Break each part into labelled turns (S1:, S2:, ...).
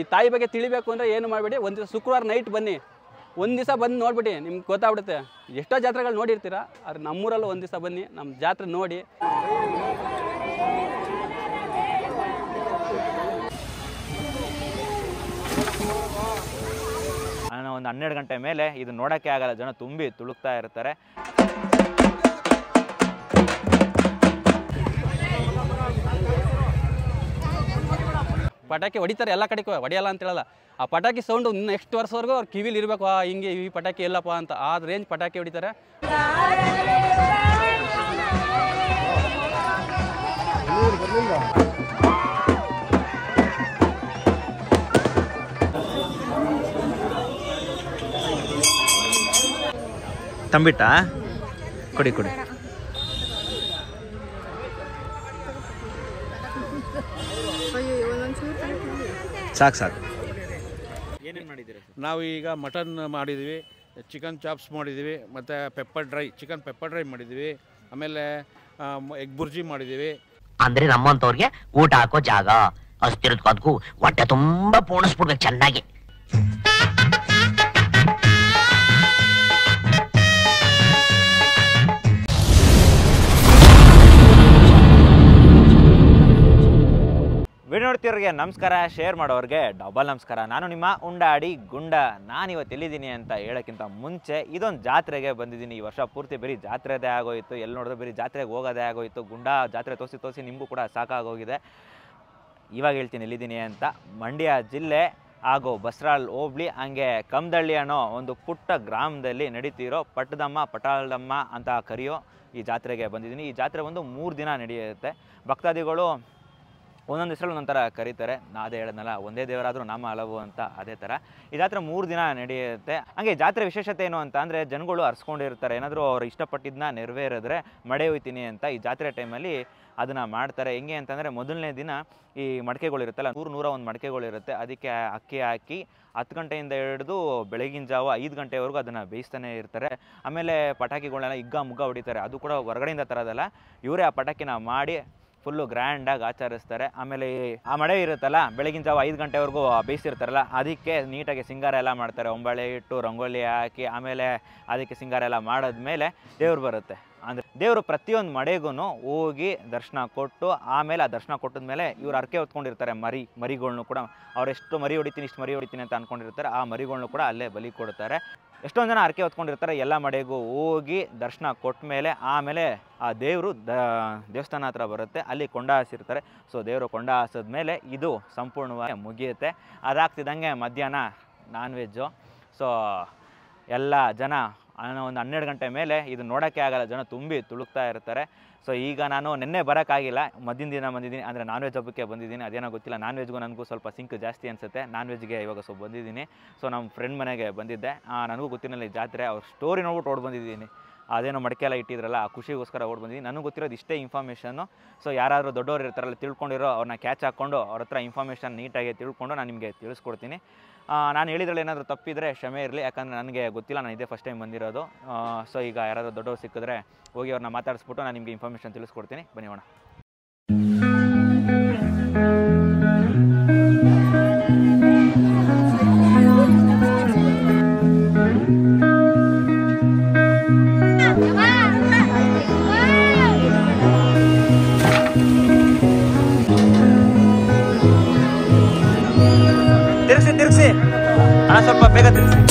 S1: ಈ ತಾಯಿ ಬಗ್ಗೆ ತಿಳಿಬೇಕು ಅಂದರೆ ಏನು ಮಾಡಬೇಡಿ, ಒಂದು ದಿವಸ ಶುಕ್ರವಾರ ನೈಟ್ ಬನ್ನಿ, ಒಂದು ದಿವಸ ಬಂದು ನೋಡ್ಬಿಟ್ಟು ನಿಮ್ಗೆ ಗೊತ್ತಾಗ್ಬಿಡುತ್ತೆ. ಎಷ್ಟೋ ಜಾತ್ರೆಗಳು ನೋಡಿರ್ತೀರ, ಆದರೆ ನಮ್ಮೂರಲ್ಲೂ ಒಂದು ದಿವಸ ಬನ್ನಿ, ನಮ್ಮ ಜಾತ್ರೆ ನೋಡಿ.
S2: ಒಂದು 12 ಗಂಟೆ ಮೇಲೆ ಇದು ನೋಡೋಕ್ಕೆ ಆಗಲ್ಲ, ಜನ ತುಂಬಿ ತುಳುಕ್ತಾ ಇರ್ತಾರೆ.
S1: ಪಟಾಕಿ ಹೊಡಿತಾರೆ, ಎಲ್ಲ ಕಡೆಗೂ ಹೊಡೆಯಲ್ಲ ಅಂತ ಹೇಳಲ್ಲ. ಆ ಪಟಾಕಿ ಸೌಂಡು ನೆಕ್ಸ್ಟ್ ವರ್ಷವರೆಗೂ ಅವ್ರು ಕಿವಿಲಿ ಇರಬೇಕು, ಹಿಂಗೆ ಈ ಪಟಾಕಿ ಎಲ್ಲಪ್ಪ ಅಂತ ಆ ರೇಂಜ್ ಪಟಾಕಿ ಹೊಡಿತಾರೆ.
S2: ತಂಬಿಟ್ಟ ಕೊಡಿ ಕೊಡಿ. ಸಾಕು ಸಾಕು. ಏನೇನು ಮಾಡಿದ್ದೀರಾ?
S3: ನಾವು ಈಗ ಮಟನ್ ಮಾಡಿದ್ದೀವಿ, ಚಿಕನ್ ಚಾಪ್ಸ್ ಮಾಡಿದ್ದೀವಿ, ಮತ್ತು pepper dry, chicken pepper dry ಮಾಡಿದ್ದೀವಿ, ಆಮೇಲೆ ಎಗ್ ಬುರ್ಜಿ ಮಾಡಿದ್ದೀವಿ.
S4: ಅಂದ್ರೆ ನಮ್ಮಂತವ್ರಿಗೆ ಊಟ ಹಾಕೋ ಜಾಗ ಅಷ್ಟಿರೋದಕ್ಕೂ ಹೊಟ್ಟೆ ತುಂಬಾ ಪೂರ್ಣಿಸ್ಬಿಡ್ಬೇಕು ಚೆನ್ನಾಗಿ.
S2: ವಿಡಿಯೋ ನೋಡ್ತಿರೋರಿಗೆ ನಮಸ್ಕಾರ, ಶೇರ್ ಮಾಡೋರಿಗೆ ಡಬಲ್ ನಮಸ್ಕಾರ. ನಾನು ನಿಮ್ಮ ಉಂಡಾಡಿ ಗುಂಡ. ನಾನಿವತ್ತು ಎಲ್ಲಿದ್ದೀನಿ ಅಂತ ಹೇಳೋಕ್ಕಿಂತ ಮುಂಚೆ ಇದೊಂದು ಜಾತ್ರೆಗೆ ಬಂದಿದ್ದೀನಿ. ಈ ವರ್ಷ ಪೂರ್ತಿ ಬರೀ ಜಾತ್ರೆದೇ ಆಗೋಯಿತು, ಎಲ್ಲಿ ನೋಡಿದ್ರೆ ಬರೀ ಜಾತ್ರೆಗೆ ಹೋಗೋದೇ ಆಗೋಯಿತು. ಗುಂಡ ಜಾತ್ರೆ ತೋರಿಸಿ ನಿಮಗೂ ಕೂಡ ಸಾಕಾಗೋಗಿದೆ. ಇವಾಗ ಹೇಳ್ತೀನಿ ಎಲ್ಲಿದ್ದೀನಿ ಅಂತ. ಮಂಡ್ಯ ಜಿಲ್ಲೆ ಹಾಗೂ ಬಸರಾಳ್ ಹೋಬಳಿ ಹಂಗೆ ಕಮ್ದಳ್ಳಿ ಅನ್ನೋ ಒಂದು ಪುಟ್ಟ ಗ್ರಾಮದಲ್ಲಿ ನಡೀತಿರೋ ಪಟಾಳದಮ್ಮ ಅಂತ ಕರೆಯೋ ಈ ಜಾತ್ರೆಗೆ ಬಂದಿದ್ದೀನಿ. ಈ ಜಾತ್ರೆ ಒಂದು 3 ದಿನ ನಡೆಯುತ್ತೆ. ಭಕ್ತಾದಿಗಳು ಒಂದೊಂದು ಹೆಸರು ಒಂದೊಂಥರ ಕರೀತಾರೆ. ಅದೇ ಹೇಳೋದಲ್ಲ, ಒಂದೇ ದೇವರಾದರೂ ನಾಮ ಹಲವು ಅಂತ, ಅದೇ ಥರ ಈ ಜಾತ್ರೆ 3 ದಿನ ನಡೆಯುತ್ತೆ. ಹಾಗೆ ಜಾತ್ರೆ ವಿಶೇಷತೆ ಏನು ಅಂತ ಅಂದರೆ, ಜನಗಳು ಹರ್ಸ್ಕೊಂಡಿರ್ತಾರೆ, ಏನಾದರೂ ಅವ್ರು ಇಷ್ಟಪಟ್ಟಿದ್ದನ್ನ ನೆರವೇರಿದ್ರೆ ಮಡೆ ಹೋಯ್ತೀನಿ ಅಂತ ಈ ಜಾತ್ರೆ ಟೈಮಲ್ಲಿ ಅದನ್ನು ಮಾಡ್ತಾರೆ. ಹೆಂಗೆ ಅಂತಂದರೆ, ಮೊದಲನೇ ದಿನ ಈ ಮಡಿಕೆಗಳಿರುತ್ತಲ್ಲ, 101 ಮಡಿಕೆಗಳಿರುತ್ತೆ. ಅದಕ್ಕೆ ಅಕ್ಕಿ ಹಾಕಿ 10 ಗಂಟೆಯಿಂದ ಹಿಡಿದು ಬೆಳಗಿನ ಜಾವ 5 ಗಂಟೆವರೆಗೂ ಅದನ್ನು ಬೇಯಿಸ್ತಾನೆ ಇರ್ತಾರೆ. ಆಮೇಲೆ ಪಟಾಕಿಗಳನ್ನೆಲ್ಲ ಹಿಗ್ಗ ಮುಗ್ಗ ಹೊಡಿತಾರೆ. ಅದು ಕೂಡ ಹೊರಗಡೆಯಿಂದ ತರೋದಲ್ಲ, ಇವರೇ ಆ ಪಟಾಕಿನ ಮಾಡಿ ಫುಲ್ಲು ಗ್ರ್ಯಾಂಡಾಗಿ ಆಚರಿಸ್ತಾರೆ. ಆಮೇಲೆ ಆ ಮಡೆ ಇರುತ್ತಲ್ಲ, ಬೆಳಗಿನ ಜಾವ 5 ಗಂಟೆವರೆಗೂ ಬೇಯಿಸಿರ್ತಾರಲ್ಲ, ಅದಕ್ಕೆ ನೀಟಾಗಿ ಸಿಂಗಾರ ಎಲ್ಲ ಮಾಡ್ತಾರೆ. ಒಂಬಳೆ ಇಟ್ಟು ರಂಗೋಲಿ ಹಾಕಿ ಆಮೇಲೆ ಅದಕ್ಕೆ ಸಿಂಗಾರ ಎಲ್ಲ ಮಾಡಿದ್ಮೇಲೆ ದೇವ್ರು ಬರುತ್ತೆ. ಅಂದರೆ ದೇವರು ಪ್ರತಿಯೊಂದು ಮಡೆಗೂ ಹೋಗಿ ದರ್ಶನ ಕೊಟ್ಟು, ಆಮೇಲೆ ಆ ದರ್ಶನ ಕೊಟ್ಟಿದ್ಮೇಲೆ ಇವ್ರು ಅರ್ಕೆ ಹೊತ್ಕೊಂಡಿರ್ತಾರೆ. ಮರಿಗಳ್ನು ಕೂಡ ಅವರೆಷ್ಟು ಮರಿ ಹೊಡಿತೀನಿ ಇಷ್ಟು ಮರಿ ಹೊಡಿತೀನಿ ಅಂತ ಅಂದ್ಕೊಂಡಿರ್ತಾರೆ. ಆ ಮರಿಗಳ್ನು ಕೂಡ ಅಲ್ಲೇ ಬಲಿ ಕೊಡ್ತಾರೆ. ಎಷ್ಟೊಂದು ಜನ ಅರ್ಕೆ ಹೊತ್ಕೊಂಡಿರ್ತಾರೆ. ಎಲ್ಲ ಮಡೆಗೂ ಹೋಗಿ ದರ್ಶನ ಕೊಟ್ಟ ಮೇಲೆ ಆಮೇಲೆ ಆ ದೇವರು ದೇವಸ್ಥಾನ ಹತ್ರ ಬರುತ್ತೆ, ಅಲ್ಲಿ ಕೊಂಡ ಹಾಸಿರ್ತಾರೆ. ಸೊ ದೇವರು ಕೊಂಡ ಹಾಸಿದ್ಮೇಲೆ ಇದು ಸಂಪೂರ್ಣವಾಗಿ ಮುಗಿಯುತ್ತೆ. ಅದಾಗ್ತಿದ್ದಂಗೆ ಮಧ್ಯಾಹ್ನ ನಾನ್ ವೆಜ್ಜು. ಸೊ ಎಲ್ಲ ಜನ ಒಂದು 12 ಗಂಟೆ ಮೇಲೆ ಇದು ನೋಡೋಕ್ಕೆ ಆಗಲ್ಲ, ಜನ ತುಂಬಿ ತುಳುಕ್ತಾ ಇರ್ತಾರೆ. ಸೊ ಈಗ ನಾನು ನಿನ್ನೆ ಬರೋಕ್ಕಾಗಿಲ್ಲ, ಮದ್ದಿನ ದಿನ ಬಂದಿದ್ದೀನಿ. ಅಂದರೆ ನಾನ್ ವೆಜ್ ಹಬ್ಬಕ್ಕೆ ಬಂದಿದ್ದೀನಿ. ಅದೇನೋ ಗೊತ್ತಿಲ್ಲ, ನಾನ್ ವೆಜ್ಗೂ ನನಗೂ ಸ್ವಲ್ಪ ಸಿಂಕ್ ಜಾಸ್ತಿ ಅನಿಸುತ್ತೆ. ನಾನ್ ವೆಜ್ಗೆ ಇವಾಗ ಸ್ವಲ್ಪ ಬಂದಿದ್ದೀನಿ. ಸೊ ನಮ್ಮ ಫ್ರೆಂಡ್ ಮನೆಗೆ ಬಂದಿದ್ದೆ. ನನಗೂ ಗೊತ್ತಿರಲಿಲ್ಲ ಈ ಜಾತ್ರೆ. ಅವ್ರ ಸ್ಟೋರಿ ನೋಡ್ಬಿಟ್ಟು ಓಡ್ ಬಂದಿದ್ದೀನಿ. ಅದೇನೋ ಮಡಿಕೆ ಎಲ್ಲ ಇಟ್ಟಿದ್ರಲ್ಲ, ಆ ಖುಷಿಗೋಸ್ಕರ ಓಡ್ ಬಂದಿದ್ದೀನಿ. ನನಗೆ ಗೊತ್ತಿರೋದು ಇಷ್ಟೇ ಇನ್ಫಾರ್ಮೇಷನ್ನು. ಸೊ ಯಾರಾದರೂ ದೊಡ್ಡವರು ಇರ್ತಾರಲ್ಲ, ತಿಳ್ಕೊಂಡಿರೋ ಅವ್ರನ್ನ ಕ್ಯಾಚ್ ಹಾಕ್ಕೊಂಡು ಅವ್ರ ಹತ್ರ ಇನ್ಫಾರ್ಮೇಷನ್ ನೀಟಾಗಿ ತಿಳ್ಕೊಂಡು ನಾನು ನಿಮಗೆ ತಿಳಿಸ್ಕೊಡ್ತೀನಿ. ನಾನು ಹೇಳಿದ್ರಲ್ಲಿ ಏನಾದರೂ ತಪ್ಪಿದರೆ ಕ್ಷಮೆ ಇರಲಿ, ಯಾಕಂದರೆ ನನಗೆ ಗೊತ್ತಿಲ್ಲ, ನಾನು ಇದೇ ಫಸ್ಟ್ ಟೈಮ್ ಬಂದಿರೋದು. ಸೊ ಈಗ ಯಾರಾದರೂ ದೊಡ್ಡವರು ಸಿಕ್ಕಿದ್ರೆ ಹೋಗಿ ಅವ್ರನ್ನ ಮಾತಾಡಿಸ್ಬಿಟ್ಟು ನಾನು ನಿಮಗೆ ಇನ್ಫಾರ್ಮೇಷನ್ ತಿಳಿಸ್ಕೊಡ್ತೀನಿ. ಬನ್ನಿ ಹೋಣ. ತಿರ್ಗಿಸಿ ಸ್ವಲ್ಪ ಬೇಗ ತಿರ್ಗಿಸಿ.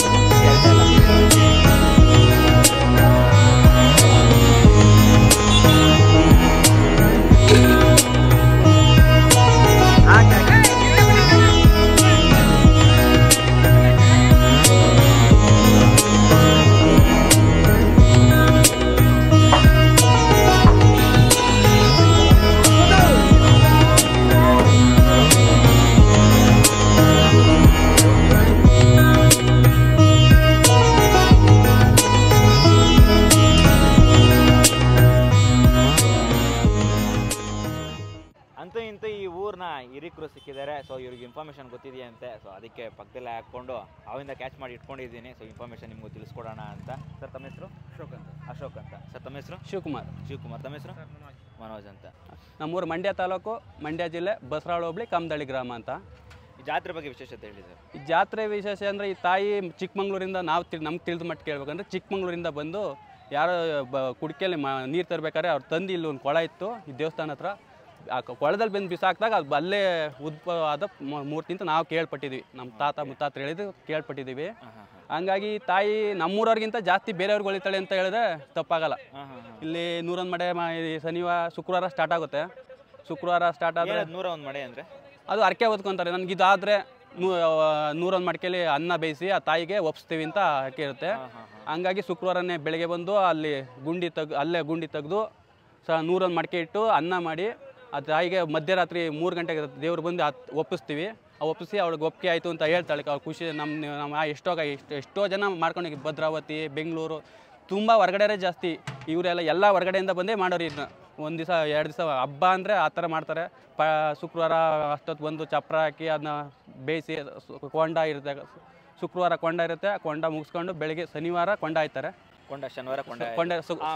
S2: ಹಿರಿಕರು ಸಿಕ್ಕಿದ್ದಾರೆ. ಸೊ ಇವ್ರಿಗೆ ಇನ್ಫಾರ್ಮೇಷನ್ ಗೊತ್ತಿದೆಯಂತೆ. ಸೊ ಅದಕ್ಕೆ ಪಕ್ಕದಲ್ಲೇ ಹಾಕ್ಕೊಂಡು ಅವಿಂದ ಕ್ಯಾಚ್ ಮಾಡಿ ಇಟ್ಕೊಂಡಿದ್ದೀನಿ. ಸೊ ಇನ್ಫಾರ್ಮೇಷನ್ ನಿಮಗೂ ತಿಳಿಸ್ಕೊಡೋಣ ಅಂತ. ಸರ್ ತಮ್ಮ ಹೆಸರು? ಅಶೋಕ್ ಅಂತ. ಸರ್ ತಮ್ಮ ಹೆಸರು?
S1: ಶಿವಕುಮಾರ್.
S2: ತಮ್ಮ ಹೆಸರು? ಮನೋಜ್ ಅಂತ.
S1: ನಮ್ಮೂರು ಮಂಡ್ಯ ತಾಲೂಕು, ಮಂಡ್ಯ ಜಿಲ್ಲೆ, ಬಸರಾಳ್ ಹೋಬಳಿ, ಕಮ್ದಳ್ಳಿ ಗ್ರಾಮ ಅಂತ.
S2: ಈ ಜಾತ್ರೆ ಬಗ್ಗೆ ವಿಶೇಷತೆ ಹೇಳಿ ಸರ್.
S1: ಈ ಜಾತ್ರೆ ವಿಶೇಷ ಅಂದರೆ ಈ ತಾಯಿ ಚಿಕ್ಕಮಂಗ್ಳೂರಿಂದ ನಮ್ಗೆ ತಿಳಿದ ಮಟ್ಟಿಗೆ ಹೇಳ್ಬೇಕಂದ್ರೆ ಚಿಕ್ಕಮಂಗ್ಳೂರಿಂದ ಬಂದು ಯಾರೋ ಕುಡಿಕೆಯಲ್ಲಿ ನೀರು ತರಬೇಕಾದ್ರೆ ಅವ್ರು ತಂದು ಇಲ್ಲಿ ಒಂದು ಕೊಳ ಇತ್ತು ಈ ದೇವಸ್ಥಾನ ಹತ್ರ. ಆ ಕೊಳದಲ್ಲಿ ಬಂದು ಬಿಸಾಕಿದಾಗ ಅದು ಅಲ್ಲೇ ಉದ್ಭವ ಆದ ಮೂರ್ತಿ ಅಂತ ನಾವು ಕೇಳ್ಪಟ್ಟಿದ್ವಿ. ನಮ್ಮ ತಾತ ಮುತ್ತಾತ್ರ ಹೇಳಿದ್ದು ಕೇಳ್ಪಟ್ಟಿದ್ದೀವಿ. ಹಂಗಾಗಿ ತಾಯಿ ನಮ್ಮೂರವ್ರಿಗಿಂತ ಜಾಸ್ತಿ ಬೇರೆಯವ್ರಿಗೆ ಹೊಳಿತಾಳೆ ಅಂತ ಹೇಳಿದ್ರೆ ತಪ್ಪಾಗಲ್ಲ. ಇಲ್ಲಿ 101 ಮಡೆ ಶುಕ್ರವಾರ ಸ್ಟಾರ್ಟ್ ಆಗುತ್ತೆ. ಶುಕ್ರವಾರ ಸ್ಟಾರ್ಟ್ ಆದರೆ
S2: 101 ಮಡೆ ಅಂದರೆ
S1: ಅದು ಅರ್ಕೆ ಹೊತ್ಕೊಂತಾರೆ. ನನಗಿದಾದರೆ 101 ಮಡಿಕೆಯಲ್ಲಿ ಅನ್ನ ಬೇಯಿಸಿ ಆ ತಾಯಿಗೆ ಒಪ್ಪಿಸ್ತೀವಿ ಅಂತ ಅರ್ಕೆ ಇರುತ್ತೆ. ಹಂಗಾಗಿ ಶುಕ್ರವಾರನೇ ಬೆಳಗ್ಗೆ ಬಂದು ಅಲ್ಲಿ ಅಲ್ಲೇ ಗುಂಡಿ ತೆಗೆದು 101 ಮಡಿಕೆ ಇಟ್ಟು ಅನ್ನ ಮಾಡಿ ಆ ತಾಯಿಗೆ ಮಧ್ಯರಾತ್ರಿ 3 ಗಂಟೆಗೆ ದೇವ್ರು ಬಂದು ಒಪ್ಪಿಸ್ತೀವಿ. ಒಪ್ಪಿಸಿ ಅವ್ಳಿಗೆ ಒಪ್ಪಿಗೆ ಆಯಿತು ಅಂತ ಹೇಳ್ತಾಳೆ. ಅವ್ರು ಖುಷಿ ನಮ್ಮ ಎಷ್ಟೋ ಜನ ಮಾಡ್ಕೊಂಡು ಭದ್ರಾವತಿ, ಬೆಂಗಳೂರು ತುಂಬ ಹೊರಗಡೆ ಜಾಸ್ತಿ. ಇವರೆಲ್ಲ ಹೊರಗಡೆಯಿಂದ ಬಂದೇ ಮಾಡೋರು. ಇದನ್ನ 1 ದಿವಸ 2 ದಿವಸ ಹಬ್ಬ ಅಂದರೆ ಆ ಥರ ಮಾಡ್ತಾರೆ. ಶುಕ್ರವಾರ ಅಷ್ಟೊತ್ತು ಬಂದು ಚಪ್ರ ಹಾಕಿ ಅದನ್ನ ಬೇಯಿಸಿ ಕೊಂಡ ಇರುತ್ತೆ. ಶುಕ್ರವಾರ ಕೊಂಡ ಇರುತ್ತೆ. ಕೊಂಡ ಮುಗಿಸ್ಕೊಂಡು ಬೆಳಗ್ಗೆ ಶನಿವಾರ ಕೊಂಡ ಆಯ್ತಾರೆ.
S2: ಶನಿವಾರ ಕೊಂಡ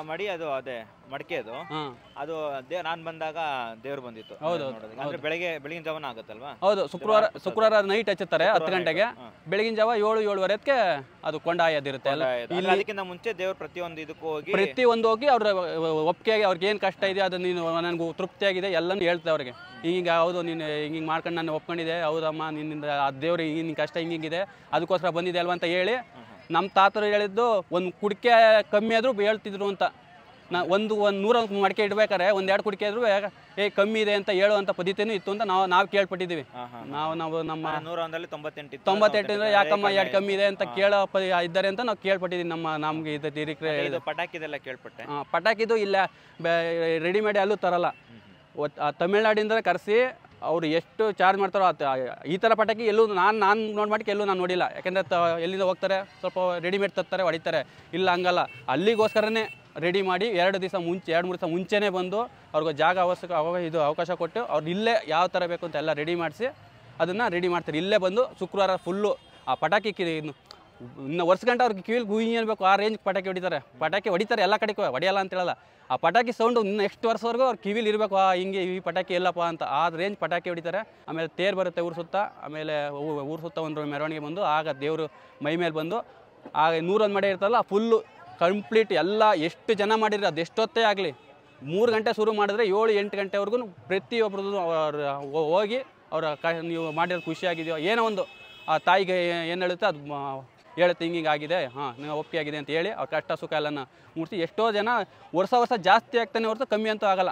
S2: ಮಡಿ ಅದು ಅದೇ ಮಡಿಕೆ ಅದು ನಾನು ಬಂದಾಗ ದೇವ್ರು ಬಂದಿತ್ತು.
S1: ಹೌದು,
S2: ಅಂದ್ರೆ ಬೆಳಗಿನ ಜಾವನ ಆಗುತ್ತಲ್ವಾ?
S1: ಹೌದು, ಶುಕ್ರವಾರ ನೈಟ್ ಹಚ್ಚುತ್ತಾರೆ 10 ಗಂಟೆಗೆ. ಬೆಳಗಿನ ಜಾವ 7-7:30ಕ್ಕೆ ಅದು ಕೊಂಡ ಆಯೋದಿರುತ್ತೆ.
S2: ಅದಕ್ಕಿಂತ ಮುಂಚೆ ದೇವ್ರು
S1: ಪ್ರತಿಯೊಂದು ಹೋಗಿ ಅವ್ರ ಒಪ್ಪಿಗೆಯಾಗಿ ಅವ್ರಿಗೆ ಏನು ಕಷ್ಟ ಇದೆ ಅದು ನೀನು ನನಗೂ ತೃಪ್ತಿಯಾಗಿದೆ ಎಲ್ಲನೂ ಹೇಳ್ತಾರೆ ಅವ್ರಿಗೆ. ಈಗ ಹೌದು ನೀನು ಹಿಂಗೆ ಮಾಡ್ಕೊಂಡು ನಾನು ಒಪ್ಕೊಂಡಿದ್ದೆ, ಹೌದಮ್ಮ ನಿನ್ನಿಂದ ಆ ದೇವ್ರು ನಿನ್ನ ಕಷ್ಟ ಹಿಂಗಿದೆ ಅದಕ್ಕೋಸ್ಕರ ಬಂದಿದೆ ಅಲ್ವಾ ಅಂತ ಹೇಳಿ ನಮ್ಮ ತಾತರು ಹೇಳಿದ್ದು ಒಂದು ಕುಡಿಕೆ ಕಮ್ಮಿ ಆದರೂ ಹೇಳ್ತಿದ್ರು ಅಂತ. ಒಂದು 100 ಮಡಿಕೆ ಇಡ್ಬೇಕಾರೆ 1-2 ಕುಡಿಕೆ ಆದರೂ ಕಮ್ಮಿ ಇದೆ ಅಂತ ಹೇಳುವಂಥ ಪದ್ಧತಿನೂ ಇತ್ತು ಅಂತ ನಾವು ಕೇಳ್ಪಟ್ಟಿದ್ದೀವಿ. ನಾವು ನಮ್ಮ 98 ಯಾಕಮ್ಮ 2 ಕಮ್ಮಿ ಇದೆ ಅಂತ ಕೇಳೋ ಇದ್ದಾರೆ ಅಂತ ನಾವು ಕೇಳ್ಪಟ್ಟಿದ್ದೀವಿ. ನಮಗೆ ಇದು
S2: ಪಟಾಕಿದೆಲ್ಲ ಕೇಳ್ಪಟ್ಟೆ.
S1: ಪಟಾಕಿದು ಇಲ್ಲ ರೆಡಿಮೇಡ್ ಅಲ್ಲೂ ತರಲ್ಲ. ತಮಿಳ್ನಾಡಿಂದ ಕರೆಸಿ ಅವರು ಎಷ್ಟು ಚಾರ್ಜ್ ಮಾಡ್ತಾರೋ ಈ ಥರ ಪಟಾಕಿ ಎಲ್ಲೂ ನಾನು ನೋಡಿ ಮಟ್ಟಿಗೆ ಎಲ್ಲೂ ನಾನು ನೋಡಿಲ್ಲ. ಯಾಕೆಂದರೆ ಎಲ್ಲಿಂದ ಹೋಗ್ತಾರೆ ಸ್ವಲ್ಪ ರೆಡಿಮೇಡ್ ತರ್ತಾರೆ ಹೊಡಿತಾರೆ. ಇಲ್ಲ ಹಂಗಲ್ಲ, ಅಲ್ಲಿಗೋಸ್ಕರನೇ ರೆಡಿ ಮಾಡಿ 2-3 ದಿವಸ ಮುಂಚೆನೇ ಬಂದು ಅವ್ರಿಗೆ ಜಾಗ ಅವಕಾಶ ಕೊಟ್ಟು ಅವ್ರು ಇಲ್ಲೇ ಯಾವ ಥರ ಬೇಕು ಅಂತ ಎಲ್ಲ ರೆಡಿ ಮಾಡಿಸಿ ಅದನ್ನು ರೆಡಿ ಮಾಡ್ತಾರೆ. ಇಲ್ಲೇ ಬಂದು ಶುಕ್ರವಾರ ಫುಲ್ಲು ಆ ಪಟಾಕಿ ಇನ್ನು ವರ್ಷಗಂಟ ಅವ್ರಿಗೆ ಕಿವಿಲಿ ಗುಯಿ ಅನ್ಬೇಕು ಆ ರೇಂಜ್ ಪಟಾಕಿ ಹೊಡಿತಾರೆ. ಎಲ್ಲ ಕಡೆಗೂ ಹೊಡೆಯಲ್ಲ ಅಂತ ಹೇಳಲ್ಲ. ಆ ಪಟಾಕಿ ಸೌಂಡು ನೆಕ್ಸ್ಟ್ ವರ್ಷವರೆಗೂ ಅವ್ರು ಕಿವಿಲಿ ಇರಬೇಕು. ಹಿಂಗೆ ಈ ಪಟಾಕಿ ಎಲ್ಲಪ್ಪ ಅಂತ ಆ ರೇಂಜ್ ಪಟಾಕಿ ಹೊಡಿತಾರೆ. ಆಮೇಲೆ ತೇರು ಬರುತ್ತೆ ಊರು ಸುತ್ತ. ಆಮೇಲೆ ಊರು ಸುತ್ತ ಒಂದು ಮೆರವಣಿಗೆ ಬಂದು ಆಗ ದೇವರು ಮೈ ಮೇಲೆ ಬಂದು ಆಗ 101 ಮಡೆ ಇರ್ತಲ್ಲ ಫುಲ್ಲು ಕಂಪ್ಲೀಟ್ ಎಲ್ಲ ಎಷ್ಟು ಜನ ಮಾಡಿದ್ರೆ ಅದು ಎಷ್ಟೊತ್ತೇ ಆಗಲಿ 3 ಗಂಟೆ ಶುರು ಮಾಡಿದ್ರೆ 7-8 ಗಂಟೆವರೆಗೂ ಪ್ರತಿಯೊಬ್ಬರದ್ದು ಹೋಗಿ ಅವರ ನೀವು ಮಾಡಿರೋದು ಖುಷಿಯಾಗಿದೆಯೋ ಏನೋ ಒಂದು ಆ ತಾಯಿಗೆ ಏನು ಹೇಳುತ್ತೆ ಅದು ಹೇಳುತ್ತೆ ಹಿಂಗಾಗಿದೆ, ನೀವು ಒಪ್ಪಿಗೆ ಆಗಿದೆ ಅಂತ ಹೇಳಿ ಅವ್ರ ಕಷ್ಟ ಸುಖ ಎಲ್ಲನ ಮುಗಿಸಿ ಎಷ್ಟೋ ಜನ ವರ್ಷ ಜಾಸ್ತಿ ಆಗ್ತಾನೆ ಹೊರತು ಕಮ್ಮಿ ಅಂತೂ ಆಗಲ್ಲ.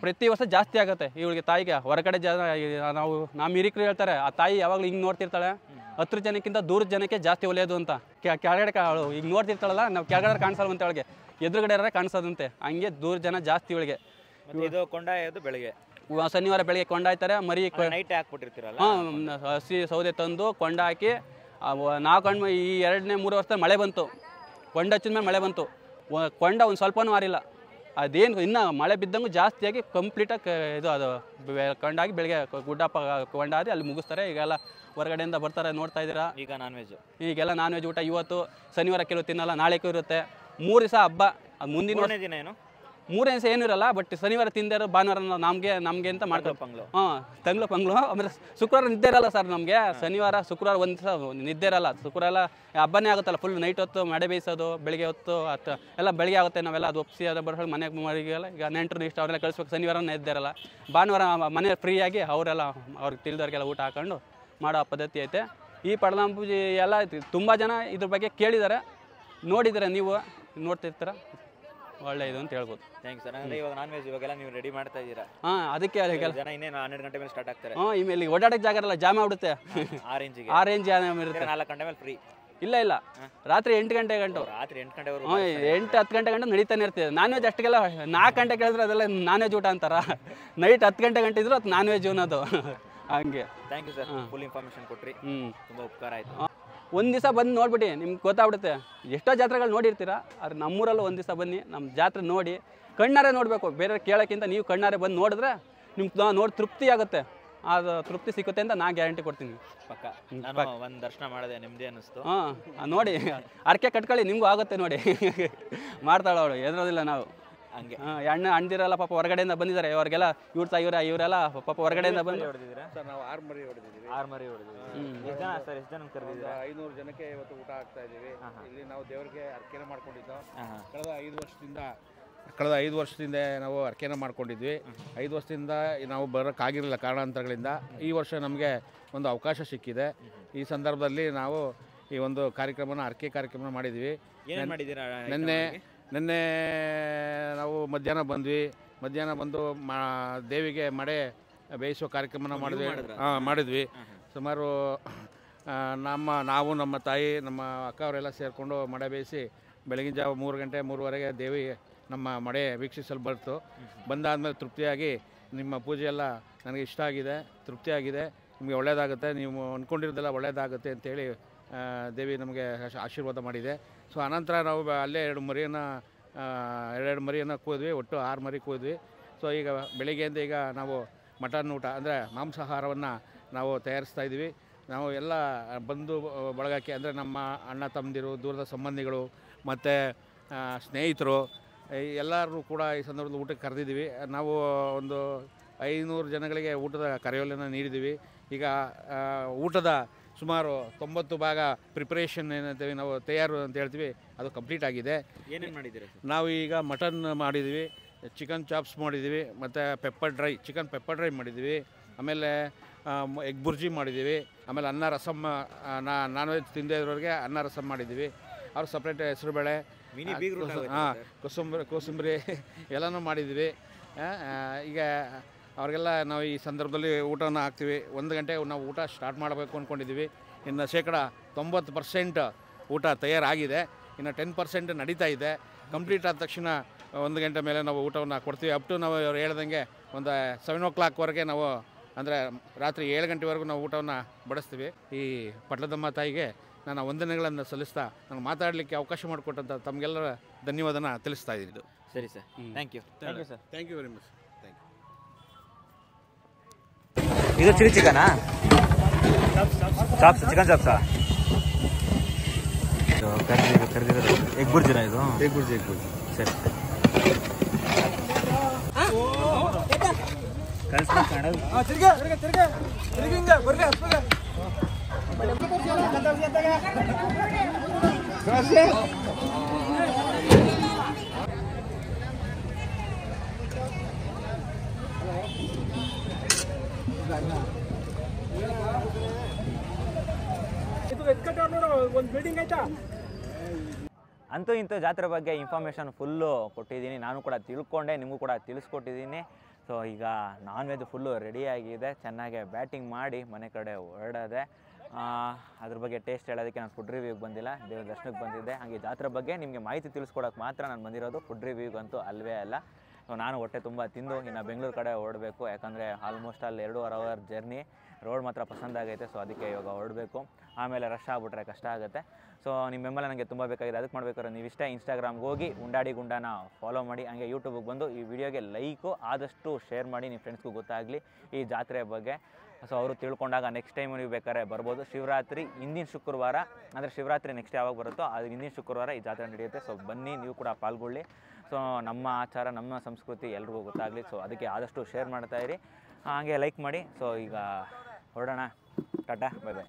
S1: ಪ್ರತಿ ವರ್ಷ ಜಾಸ್ತಿ ಆಗುತ್ತೆ ಇವಳಿಗೆ ತಾಯಿಗೆ. ಹೊರಗಡೆ ನಮ್ಮ ಹಿರಿಕರು ಹೇಳ್ತಾರೆ ಆ ತಾಯಿ ಯಾವಾಗಲೂ ಹಿಂಗೆ ನೋಡ್ತಿರ್ತಾಳೆ, 10 ಜನಕ್ಕಿಂತ ದೂರದ ಜನಕ್ಕೆ ಜಾಸ್ತಿ ಒಲೆಯೋದು ಅಂತ. ಕೆಳಗಡೆ ಈಗ ನೋಡ್ತಿರ್ತಾಳಲ್ಲ, ನಾವು ಕೆಳಗಡೆ ಕಾಣಿಸಲ್ಲ ಅಂತ ಅವಳಿಗೆ, ಎದುರುಗಡೆ ಕಾಣಿಸೋದಂತೆ. ಹಂಗೆ ದೂರ ಜನ ಜಾಸ್ತಿ ಇವಳಿಗೆ.
S2: ಇದು ಕೊಂಡಾಯೋದು ಬೆಳಗ್ಗೆ,
S1: ಶನಿವಾರ ಬೆಳಗ್ಗೆ ಕೊಂಡಾಯ್ತಾರೆ. ಮರಿ
S2: ನೈಟ್ ಹಾಕ್ಬಿಟ್ಟಿರ್ತೀರಲ್ಲ,
S1: ಹಸಿ ಸೌದೆ ತಂದು ಕೊಂಡ ಹಾಕಿ ನಾವು ಈ 2-3 ವರ್ಷ ಮಳೆ ಬಂತು. ಕೊಂಡ ಹಚ್ಚಿದ ಮೇಲೆ ಮಳೆ ಬಂತು. ಕೊಂಡ ಒಂದು ಸ್ವಲ್ಪನೂ ಮಾರಿಲ್ಲ. ಅದೇನು ಇನ್ನೂ ಮಳೆ ಬಿದ್ದಂಗೂ ಜಾಸ್ತಿಯಾಗಿ ಕಂಪ್ಲೀಟಾಗಿ ಅದು ಕೊಂಡಾಗಿ ಬೆಳಗ್ಗೆ ಗುಡ್ಡಪ್ಪ ಕೊಂಡಾದಿ ಅಲ್ಲಿ ಮುಗಿಸ್ತಾರೆ. ಈಗೆಲ್ಲ ಹೊರಗಡೆಯಿಂದ ಬರ್ತಾರೆ, ನೋಡ್ತಾ ಇದ್ದೀರಾ. ಈಗೆಲ್ಲ ನಾನ್ ವೆಜ್ ಊಟ. ಇವತ್ತು ಶನಿವಾರ ಕೆಲವು ತಿನ್ನಲ್ಲ, ನಾಳೆಗೂ ಇರುತ್ತೆ. 3 ದಿವಸ ಹಬ್ಬ. ಅದು ಮುಂದಿನ
S2: ದಿನ ಏನು
S1: 3 ದಿವಸ ಏನೂ ಇರಲ್ಲ. ಬಟ್ ಶನಿವಾರ ತಿಂದೇರೋ ಭಾನುವಾರ ನಮಗೆ ಅಂತ ಮಾಡ್ಕೊಂಡು ತಂಗ್ಳು ಪಂಗ್ಳು. ಆಮೇಲೆ ಶುಕ್ರವಾರ ನಿದ್ದೆ ಇರಲ್ಲ ಸರ್ ನಮಗೆ. ಶುಕ್ರವಾರ 1 ದಿವಸ ನಿದ್ದೆ ಇರಲ್ಲ. ಶುಕ್ರವಾರ ಹಬ್ಬನೇ ಆಗುತ್ತಲ್ಲ ಫುಲ್ ನೈಟ್ ಹೊತ್ತು ಮಡೆ ಬೇಯಿಸೋದು, ಬೆಳಿಗ್ಗೆ ಹೊತ್ತು ಎಲ್ಲ ಬೆಳಿಗ್ಗೆ ಆಗುತ್ತೆ. ನಾವೆಲ್ಲ ಅದು ಒಪ್ಪಿಸಿ ಅದು ಬರ್ಕೊಂಡು ಮನೆಗೆ ಮರಿಗೆಲ್ಲ ಈಗ ನೆಂಟರು ಇಷ್ಟ ಅವರೆಲ್ಲ ಕಳಿಸ್ಬೇಕು. ಶನಿವಾರ ನಿದ್ದೆ ಇರಲ್ಲ. ಭಾನುವಾರ ಮನೆ ಫ್ರೀಯಾಗಿ ಅವರೆಲ್ಲ ಅವ್ರಿಗೆ ತಿಳಿದವ್ರಿಗೆಲ್ಲ ಊಟ ಹಾಕೊಂಡು ಮಾಡೋ ಪದ್ಧತಿ ಐತೆ. ಈ ಪಡಲಾಂ ಪೂಜೆ ಎಲ್ಲ ತುಂಬ ಜನ ಇದ್ರ ಬಗ್ಗೆ ಕೇಳಿದ್ದಾರೆ, ನೋಡಿದರೆ ನೀವು ನೋಡ್ತಿರ್ತೀರ, ಒಳ್ಳೆಯದು ಅಂತ ಹೇಳ್ಬೋದು.
S2: Thanks sir. ಅಂದರೆ ಇವಾಗ ನಾನ್ ವೆಜ್ ಇವಾಗೆಲ್ಲ ನೀವು ರೆಡಿ ಮಾಡ್ತಾ ಇದ್ದೀರಾ?
S1: ಅದಕ್ಕೆ
S2: ಜನ ಇನ್ನೇನು 12 ಗಂಟೆ ಮೇಲೆ ಸ್ಟಾರ್ಟ್ ಆಗ್ತಾರೆ.
S1: ಇಲ್ಲಿ ಓಡಾಡಕ್ಕೆ ಜಾಗ ಇರಲ್ಲ, ಜಾಮ್ ಆಗ್ಬಿಡುತ್ತೆ.
S2: ಆ ರೇಂಜ್
S1: ಇರುತ್ತೆ.
S2: 4 ಗಂಟೆ ಮೇಲೆ ಫ್ರೀ?
S1: ಇಲ್ಲ ರಾತ್ರಿ 8 ಗಂಟೆ ಗಂಟು.
S2: ರಾತ್ರಿ 8 ಗಂಟೆವರೆಗೂ
S1: 8-10 ಗಂಟೆ ಗಂಟು ನಡೀತಾನೆ ಇರ್ತೀವಿ. ನಾನ್ ವೆಜ್ ಅಷ್ಟಕ್ಕೆಲ್ಲ 4 ಗಂಟೆ ಕೇಳಿದ್ರೆ ಅದೆಲ್ಲ ನಾನ್ ವೆಜ್ ಊಟ ಅಂತಾರ. ನೈಟ್ 10 ಗಂಟೆ ಗಂಟೆ ಇದ್ರು ಅದು ನಾನ್ ವೆಜ್ ಅನ್ನೋದು ಹಂಗೆ.
S2: Thank you sir, full information ಕೊಟ್ರಿ. ತುಂಬ ಉಪಕಾರ ಆಯಿತು.
S1: 1 ದಿವಸ ಬಂದು ನೋಡ್ಬಿಟ್ಟು ನಿಮ್ಗೆ ಗೊತ್ತಾಗ್ಬಿಡುತ್ತೆ. ಎಷ್ಟೋ ಜಾತ್ರೆಗಳು ನೋಡಿರ್ತೀರ, ಆದ್ರೆ ನಮ್ಮೂರಲ್ಲೂ 1 ದಿವಸ ಬನ್ನಿ, ನಮ್ಮ ಜಾತ್ರೆ ನೋಡಿ ಕಣ್ಣಾರೆ ನೋಡಬೇಕು. ಬೇರೆ ಕೇಳೋಕ್ಕಿಂತ ನೀವು ಕಣ್ಣಾರೆ ಬಂದು ನೋಡಿದ್ರೆ ನಿಮ್ಗೆ ನೋಡಿ ತೃಪ್ತಿ ಆಗುತ್ತೆ. ಅದು ತೃಪ್ತಿ ಸಿಗುತ್ತೆ ಅಂತ ನಾನು ಗ್ಯಾರಂಟಿ ಕೊಡ್ತೀನಿ.
S2: ಪಕ್ಕ ನಾನು ಒಂದು ದರ್ಶನ ಮಾಡಿದೆ, ನೆಮ್ಮದಿ ಅನ್ನಿಸ್ತು.
S1: ನೋಡಿ ಅರ್ಕೆ ಕಟ್ಕೊಳ್ಳಿ, ನಿಮಗೂ ಆಗುತ್ತೆ ನೋಡಿ. ಮಾಡ್ತಾಳೆ ಅವಳು, ಎದುರೋದಿಲ್ಲ ನಾವು.
S2: ಹಂಗೆ
S1: ಅಣ್ದಿರಲ್ಲ ಪಾಪ ಹೊರಗಡೆಯಿಂದ ಬಂದಿದ್ದಾರೆ, ಅವ್ರಿಗೆಲ್ಲ ಇವರೆಲ್ಲ ಪಾಪ ಹೊರಗಡೆಯಿಂದ ಬಂದು
S2: ಹೊಡೆದಿದ್ದೀರಾ
S3: ಸರ್ ನಾವು 6 ಮರಿ ಹೊಡೆದಿದ್ದೀವಿ.
S2: 6 ಮರಿ ಹೊಡೆದಿದ್ದೀವಿ. ಎಷ್ಟು ಜನ ಸರ್, ಎಷ್ಟು ಜನ ಕರೆದಿದ್ದೀರಾ?
S3: 500 ಜನಕ್ಕೆ ಇವತ್ತು ಊಟ ಹಾಕ್ತಾ ಇದ್ದೀವಿ. ಇಲ್ಲಿ ನಾವು ದೇವರಿಗೆ ಅರ್ಕೆನ ಮಾಡ್ಕೊಂಡಿದ್ದೋ. ಕಳೆದ 5 ವರ್ಷದಿಂದ ನಾವು ಅರ್ಕೆನ ಮಾಡ್ಕೊಂಡಿದ್ವಿ. 5 ವರ್ಷದಿಂದ ನಾವು ಬರೋಕ್ಕಾಗಿರಲಿಲ್ಲ ಕಾರಣಾಂತರಗಳಿಂದ. ಈ ವರ್ಷ ನಮಗೆ ಒಂದು ಅವಕಾಶ ಸಿಕ್ಕಿದೆ. ಈ ಸಂದರ್ಭದಲ್ಲಿ ನಾವು ಈ ಒಂದು ಅರ್ಕೆ ಕಾರ್ಯಕ್ರಮ ಮಾಡಿದ್ವಿ.
S2: ಏನೇನು ಮಾಡಿದ್ದೀರಾ?
S3: ನಿನ್ನೆ ನಾವು ಮಧ್ಯಾಹ್ನ ಬಂದು ದೇವಿಗೆ ಮಡೆ ಬೇಯಿಸೋ ಕಾರ್ಯಕ್ರಮನ ಮಾಡಿದ್ವಿ. ಸುಮಾರು ನಮ್ಮ ತಾಯಿ ನಮ್ಮ ಅಕ್ಕವರೆಲ್ಲ ಸೇರಿಕೊಂಡು ಮಡೆ ಬೇಯಿಸಿ ಬೆಳಗಿನ ಜಾವ 3 ಗಂಟೆ 3:30ಗೆ ದೇವಿ ನಮ್ಮ ಮಡೆ ವೀಕ್ಷಿಸಲು ಬಂದಾದಮೇಲೆ ತೃಪ್ತಿಯಾಗಿ ನಿಮ್ಮ ಪೂಜೆ ಎಲ್ಲ ನನಗೆ ಇಷ್ಟ ಆಗಿದೆ, ತೃಪ್ತಿಯಾಗಿದೆ, ನಿಮಗೆ ಒಳ್ಳೆಯದಾಗುತ್ತೆ, ನೀವು ಅಂದ್ಕೊಂಡಿರೋದೆಲ್ಲ ಒಳ್ಳೆಯದಾಗುತ್ತೆ ಅಂತೇಳಿ ದೇವಿ ನಮಗೆ ಆಶೀರ್ವಾದ ಮಾಡಿದೆ. ಸೊ ಅನಂತರ ನಾವು ಅಲ್ಲೇ 2 ಮರಿಯನ್ನು ಕೂದ್ವಿ, ಒಟ್ಟು 6 ಮರಿ ಕೂದ್ವಿ. ಸೊ ಈಗ ಬೆಳಿಗ್ಗೆಯಿಂದ ಈಗ ನಾವು ಮಟನ್ ಊಟ ಅಂದರೆ ಮಾಂಸಾಹಾರವನ್ನು ನಾವು ತಯಾರಿಸ್ತಾ ಇದ್ದೀವಿ. ನಾವು ಎಲ್ಲ ಬಂಧು ಬಳಗಕ್ಕೆ ಅಂದರೆ ನಮ್ಮ ಅಣ್ಣ ತಮ್ಮಂದಿರು, ದೂರದ ಸಂಬಂಧಿಗಳು ಮತ್ತು ಸ್ನೇಹಿತರು ಎಲ್ಲರೂ ಕೂಡ ಈ ಸಂದರ್ಭದಲ್ಲಿ ಊಟಕ್ಕೆ ಕರೆದಿದ್ದೀವಿ. ನಾವು ಒಂದು 500 ಜನಗಳಿಗೆ ಊಟದ ಕರೆಯೋಲೆಯನ್ನು ನೀಡಿದ್ದೀವಿ. ಈಗ ಊಟದ ಸುಮಾರು 90 ಭಾಗ ಪ್ರಿಪ್ರೇಷನ್ ಏನಂತೀವಿ ನಾವು ತಯಾರು ಅಂತ ಹೇಳ್ತೀವಿ, ಅದು ಕಂಪ್ಲೀಟ್ ಆಗಿದೆ.
S2: ಏನೇನು ಮಾಡಿದ್ದೀರಾ?
S3: ನಾವು ಈಗ ಮಟನ್ ಮಾಡಿದ್ದೀವಿ, ಚಿಕನ್ ಚಾಪ್ಸ್ ಮಾಡಿದ್ದೀವಿ, ಮತ್ತು ಚಿಕನ್ ಪೆಪ್ಪರ್ ಡ್ರೈ ಮಾಡಿದ್ದೀವಿ, ಆಮೇಲೆ ಎಗ್ ಬುರ್ಜಿ ಮಾಡಿದ್ದೀವಿ, ಆಮೇಲೆ ಅನ್ನ ರಸಮ್, ನಾನ್ ವೆಜ್ ತಿಂದೇ ಇರೋರಿಗೆ ಅನ್ನ ರಸಮ್ ಮಾಡಿದ್ದೀವಿ. ಅವ್ರು ಸಪ್ರೇಟ್ ಹೆಸರುಬೇಳೆ, ಕೋಸಂಬರಿ ಎಲ್ಲನೂ ಮಾಡಿದ್ದೀವಿ. ಈಗ ಅವ್ರಿಗೆಲ್ಲ ನಾವು ಈ ಸಂದರ್ಭದಲ್ಲಿ ಊಟವನ್ನು ಹಾಕ್ತೀವಿ. 1 ಗಂಟೆ ನಾವು ಊಟ ಸ್ಟಾರ್ಟ್ ಮಾಡಬೇಕು ಅಂದ್ಕೊಂಡಿದ್ದೀವಿ. ಇನ್ನು 90% ಊಟ ತಯಾರಾಗಿದೆ, ಇನ್ನು 10% ನಡೀತಾ ಇದೆ. ಕಂಪ್ಲೀಟ್ ಆದ ತಕ್ಷಣ 1 ಗಂಟೆ ಮೇಲೆ ನಾವು ಊಟವನ್ನು ಕೊಡ್ತೀವಿ. ಅಪ್ ಟು ನಾವು ಅವ್ರು ಹೇಳ್ದಂಗೆ ಒಂದು 7 o'clockವರೆಗೆ ನಾವು ಅಂದರೆ ರಾತ್ರಿ 7 ಗಂಟೆವರೆಗೂ ನಾವು ಊಟವನ್ನು ಬಡಿಸ್ತೀವಿ. ಈ ಪಟ್ಲದಮ್ಮ ತಾಯಿಗೆ ನಾನು ವಂದನೆಗಳನ್ನು ಸಲ್ಲಿಸ್ತಾ ನಾನು ಮಾತಾಡಲಿಕ್ಕೆ ಅವಕಾಶ ಮಾಡಿಕೊಟ್ಟಂಥ ತಮಗೆಲ್ಲರ ಧನ್ಯವಾದನ ತಿಳಿಸ್ತಾ ಇದ್ದೀನಿ.
S2: ಸರಿ sir, thank you sir.
S3: Thank you very much.
S2: ಇದು ಚಿಲ್ಲಿ ಚಿಕನಾ? ಚಾಪ್ಸ್, ಚಿಕನ್ ಚಾಪ್ಸಾ? ಕರೆದಿರೋದು ಎಗ್ ಬುರ್ಜಿನಾ? ಇದು ಎಗ್ ಬುರ್ಜಿ. ಸರಿ ಅಂತೂ ಇಂತೂ ಜಾತ್ರೆ ಬಗ್ಗೆ ಇನ್ಫಾರ್ಮೇಷನ್ ಫುಲ್ಲು ಕೊಟ್ಟಿದ್ದೀನಿ, ನಾನು ಕೂಡ ತಿಳ್ಕೊಂಡೆ, ನಿಮಗೂ ಕೂಡ ತಿಳಿಸ್ಕೊಟ್ಟಿದ್ದೀನಿ. ಸೊ ಈಗ ನಾನ್ ವೆಜ್ ಫುಲ್ಲು ರೆಡಿಯಾಗಿದೆ, ಚೆನ್ನಾಗೆ ಬ್ಯಾಟಿಂಗ್ ಮಾಡಿ ಮನೆ ಕಡೆ ಹೊರಡೋದೆ. ಅದ್ರ ಬಗ್ಗೆ ಟೇಸ್ಟ್ ಹೇಳೋದಕ್ಕೆ ನಾನು ಫುಡ್ ರಿವ್ಯೂಗೆ ಬಂದಿಲ್ಲ, ದೇವ್ರ ದರ್ಶನಕ್ಕೆ ಬಂದಿದ್ದೆ. ಹಾಗೆ ಜಾತ್ರೆ ಬಗ್ಗೆ ನಿಮಗೆ ಮಾಹಿತಿ ತಿಳಿಸ್ಕೊಡೋಕೆ ಮಾತ್ರ ನಾನು ಬಂದಿರೋದು, ಫುಡ್ ರಿವ್ಯೂಗಂತೂ ಅಲ್ವೇ ಅಲ್ಲ. ಸೊ ನಾನು ಹೊಟ್ಟೆ ತುಂಬ ತಿಂದು ಇನ್ನು ಬೆಂಗಳೂರು ಕಡೆ ಹೊರಡಬೇಕು, ಯಾಕಂದರೆ ಆಲ್ಮೋಸ್ಟ್ ಅಲ್ಲಿ 2.5 hour ಜರ್ನಿ. ರೋಡ್ ಮಾತ್ರ ಪಸಂದಾಗೈತೆ, ಸೊ ಅದಕ್ಕೆ ಇವಾಗ ಹೊರಡಬೇಕು. ಆಮೇಲೆ ರಶ್ ಆಗಿಬಿಟ್ರೆ ಕಷ್ಟ ಆಗುತ್ತೆ. ಸೊ ನಿಮ್ಮ ಬೆಂಬಲ ನನಗೆ ತುಂಬ ಬೇಕಾಗಿದೆ. ಅದಕ್ಕೆ ಮಾಡಬೇಕಾದ್ರೆ ನೀವು ಇನ್ಸ್ಟಾಗ್ರಾಮ್ಗೆ ಹೋಗಿ ಉಂಡಾಡಿ ಗುಂಡನ ಫಾಲೋ ಮಾಡಿ, ಹಂಗೆ ಯೂಟ್ಯೂಬಿಗೆ ಬಂದು ಈ ವಿಡಿಯೋಗೆ ಲೈಕು ಆದಷ್ಟು ಶೇರ್ ಮಾಡಿ, ನಿಮ್ಮ ಫ್ರೆಂಡ್ಸ್ಗೂ ಗೊತ್ತಾಗಲಿ ಈ ಜಾತ್ರೆ ಬಗ್ಗೆ. ಸೊ ಅವರು ತಿಳ್ಕೊಂಡಾಗ ನೆಕ್ಸ್ಟ್ ಟೈಮ್ ನೀವು ಬೇಕಾದ್ರೆ ಬರ್ಬೋದು. ಶಿವರಾತ್ರಿ ಹಿಂದಿನ ಶುಕ್ರವಾರ, ಅಂದರೆ ಶಿವರಾತ್ರಿ ನೆಕ್ಸ್ಟ್ ಯಾವಾಗ ಬರುತ್ತೋ ಅದು ಹಿಂದಿನ ಶುಕ್ರವಾರ ಈ ಜಾತ್ರೆ ನಡೆಯುತ್ತೆ. ಸೊ ಬನ್ನಿ, ನೀವು ಕೂಡ ಪಾಲ್ಗೊಳ್ಳಿ. ಸೊ ನಮ್ಮ ಆಚಾರ, ನಮ್ಮ ಸಂಸ್ಕೃತಿ ಎಲ್ರಿಗೂ ಗೊತ್ತಾಗಲಿ. ಸೊ ಅದಕ್ಕೆ ಆದಷ್ಟು ಶೇರ್ ಮಾಡ್ತಾಯಿರಿ, ಹಾಗೆ ಲೈಕ್ ಮಾಡಿ. ಸೊ ಈಗ ಹೊರಡೋಣ, ಟಾಟಾ, ಬೈ ಬೈ.